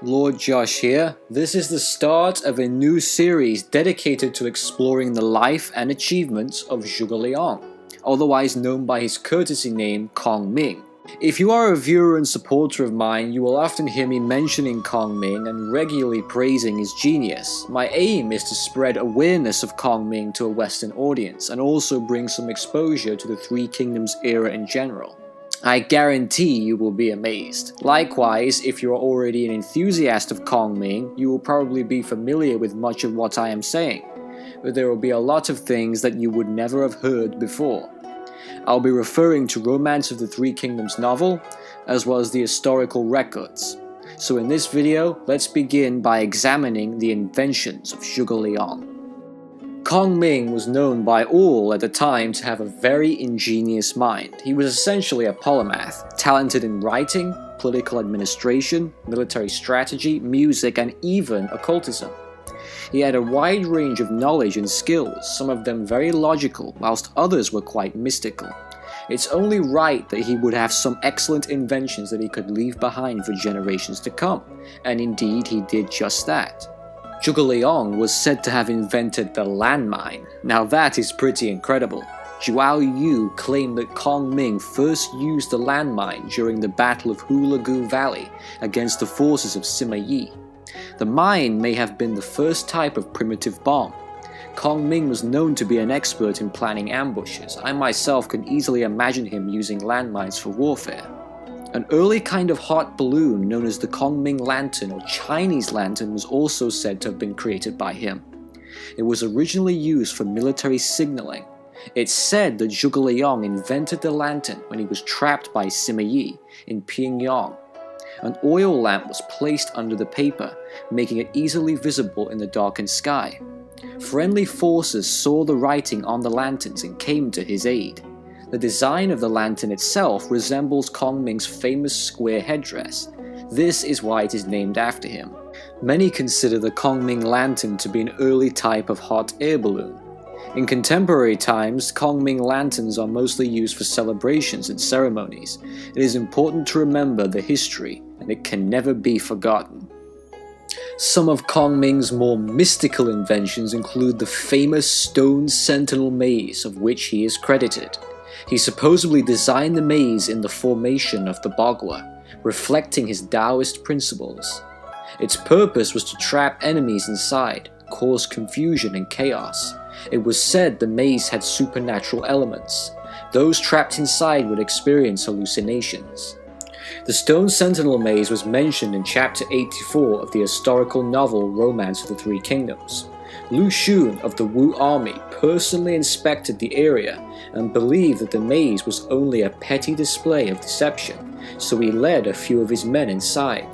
Lord Josh here. This is the start of a new series dedicated to exploring the life and achievements of Zhuge Liang, otherwise known by his courtesy name Kong Ming. If you are a viewer and supporter of mine, you will often hear me mentioning Kong Ming and regularly praising his genius. My aim is to spread awareness of Kong Ming to a Western audience and also bring some exposure to the Three Kingdoms era in general. I guarantee you will be amazed. Likewise, if you are already an enthusiast of Kong Ming, you will probably be familiar with much of what I am saying, but there will be a lot of things that you would never have heard before. I'll be referring to Romance of the Three Kingdoms novel, as well as the historical records. So in this video, let's begin by examining the inventions of Zhuge Liang. Kong Ming was known by all at the time to have a very ingenious mind. He was essentially a polymath, talented in writing, political administration, military strategy, music, and even occultism. He had a wide range of knowledge and skills, some of them very logical, whilst others were quite mystical. It's only right that he would have some excellent inventions that he could leave behind for generations to come, and indeed he did just that. Zhuge Liang was said to have invented the landmine. Now that is pretty incredible. Zhuge Liang claimed that Kong Ming first used the landmine during the Battle of Hulagu Valley against the forces of Sima Yi. The mine may have been the first type of primitive bomb. Kong Ming was known to be an expert in planning ambushes. I myself can easily imagine him using landmines for warfare. An early kind of hot balloon known as the Kong Ming lantern or Chinese lantern was also said to have been created by him. It was originally used for military signaling. It's said that Zhuge Liang invented the lantern when he was trapped by Sima Yi in Pyongyang. An oil lamp was placed under the paper, making it easily visible in the darkened sky. Friendly forces saw the writing on the lanterns and came to his aid. The design of the lantern itself resembles Kong Ming's famous square headdress. This is why it is named after him. Many consider the Kong Ming lantern to be an early type of hot air balloon. In contemporary times, Kong Ming lanterns are mostly used for celebrations and ceremonies. It is important to remember the history, and it can never be forgotten. Some of Kong Ming's more mystical inventions include the famous stone Sentinel maze, of which he is credited. He supposedly designed the maze in the formation of the Bagua, reflecting his Taoist principles. Its purpose was to trap enemies inside, cause confusion and chaos. It was said the maze had supernatural elements. Those trapped inside would experience hallucinations. The Stone Sentinel maze was mentioned in chapter 84 of the historical novel Romance of the Three Kingdoms. Lu Xun of the Wu army personally inspected the area and believed that the maze was only a petty display of deception, so he led a few of his men inside.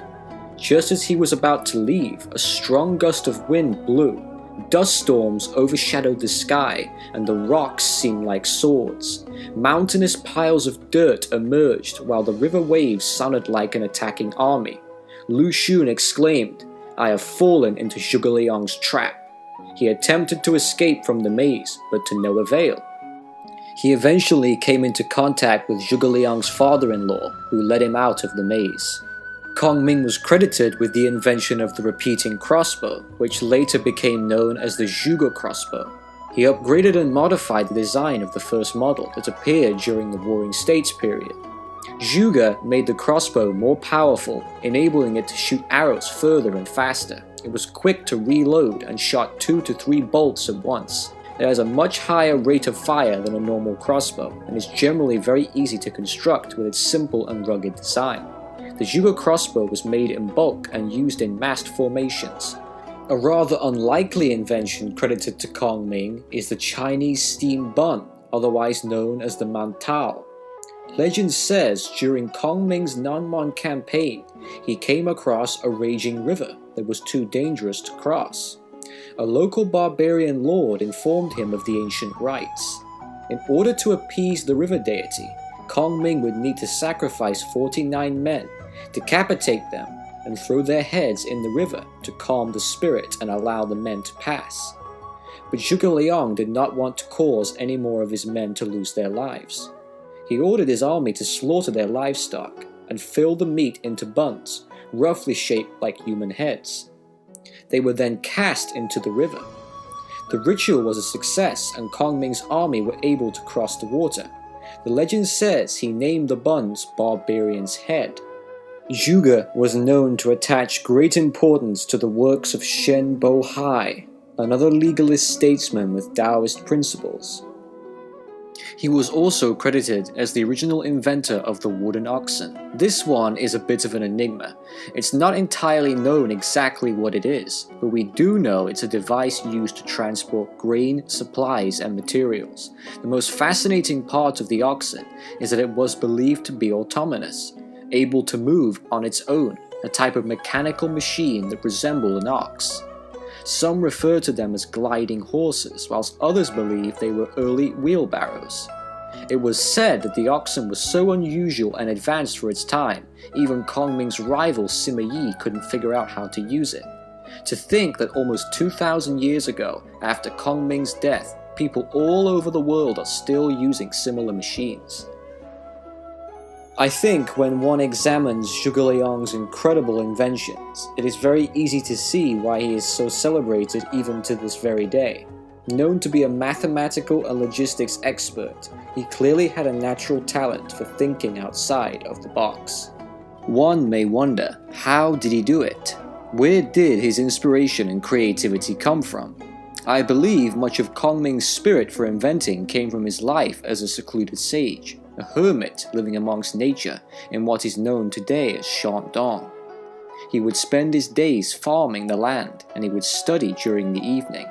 Just as he was about to leave, a strong gust of wind blew. Dust storms overshadowed the sky, and the rocks seemed like swords. Mountainous piles of dirt emerged, while the river waves sounded like an attacking army. Lu Xun exclaimed, "I have fallen into Zhuge Liang's trap." He attempted to escape from the maze, but to no avail. He eventually came into contact with Zhuge Liang's father-in-law, who led him out of the maze. Kong Ming was credited with the invention of the repeating crossbow, which later became known as the Zhuge crossbow. He upgraded and modified the design of the first model that appeared during the Warring States period. Zhuge made the crossbow more powerful, enabling it to shoot arrows further and faster. It was quick to reload and shot 2 to 3 bolts at once. It has a much higher rate of fire than a normal crossbow, and is generally very easy to construct with its simple and rugged design. The Zhuge crossbow was made in bulk and used in massed formations. A rather unlikely invention credited to Kong Ming is the Chinese steam bun, otherwise known as the mantao. Legend says during Kong Ming's Nanman campaign, he came across a raging river that was too dangerous to cross. A local barbarian lord informed him of the ancient rites. In order to appease the river deity, Kong Ming would need to sacrifice 49 men, decapitate them, and throw their heads in the river to calm the spirit and allow the men to pass. But Zhuge Liang did not want to cause any more of his men to lose their lives. He ordered his army to slaughter their livestock and fill the meat into buns, roughly shaped like human heads. They were then cast into the river. The ritual was a success and Kong Ming's army were able to cross the water. The legend says he named the buns Barbarians Head. Zhuge was known to attach great importance to the works of Shen Bo Hai, another legalist statesman with Taoist principles. He was also credited as the original inventor of the wooden oxen. This one is a bit of an enigma. It's not entirely known exactly what it is, but we do know it's a device used to transport grain, supplies, and materials. The most fascinating part of the oxen is that it was believed to be autonomous, able to move on its own, a type of mechanical machine that resembled an ox. Some refer to them as gliding horses, whilst others believe they were early wheelbarrows. It was said that the oxen was so unusual and advanced for its time, even Kong Ming's rival Sima Yi couldn't figure out how to use it. To think that almost 2,000 years ago, after Kong Ming's death, people all over the world are still using similar machines. I think when one examines Zhuge Liang's incredible inventions, it is very easy to see why he is so celebrated even to this very day. Known to be a mathematical and logistics expert, he clearly had a natural talent for thinking outside of the box. One may wonder, how did he do it? Where did his inspiration and creativity come from? I believe much of Kong Ming's spirit for inventing came from his life as a secluded sage, a hermit living amongst nature in what is known today as Shandong. He would spend his days farming the land and he would study during the evening.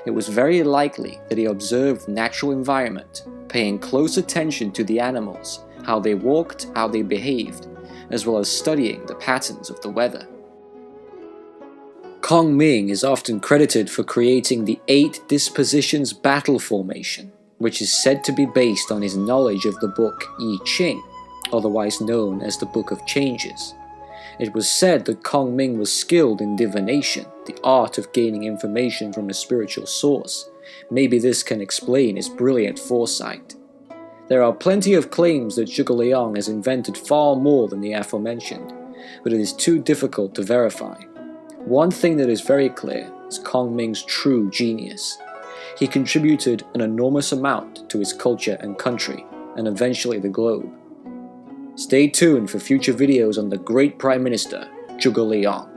It was very likely that he observed the natural environment, paying close attention to the animals, how they walked, how they behaved, as well as studying the patterns of the weather. Kong Ming is often credited for creating the 8 Dispositions battle formation, which is said to be based on his knowledge of the book I Ching, otherwise known as the Book of Changes. It was said that Kong Ming was skilled in divination, the art of gaining information from a spiritual source. Maybe this can explain his brilliant foresight. There are plenty of claims that Zhuge Liang has invented far more than the aforementioned, but it is too difficult to verify. One thing that is very clear is Kong Ming's true genius. He contributed an enormous amount to his culture and country, and eventually the globe. Stay tuned for future videos on the great Prime Minister, Zhuge Liang.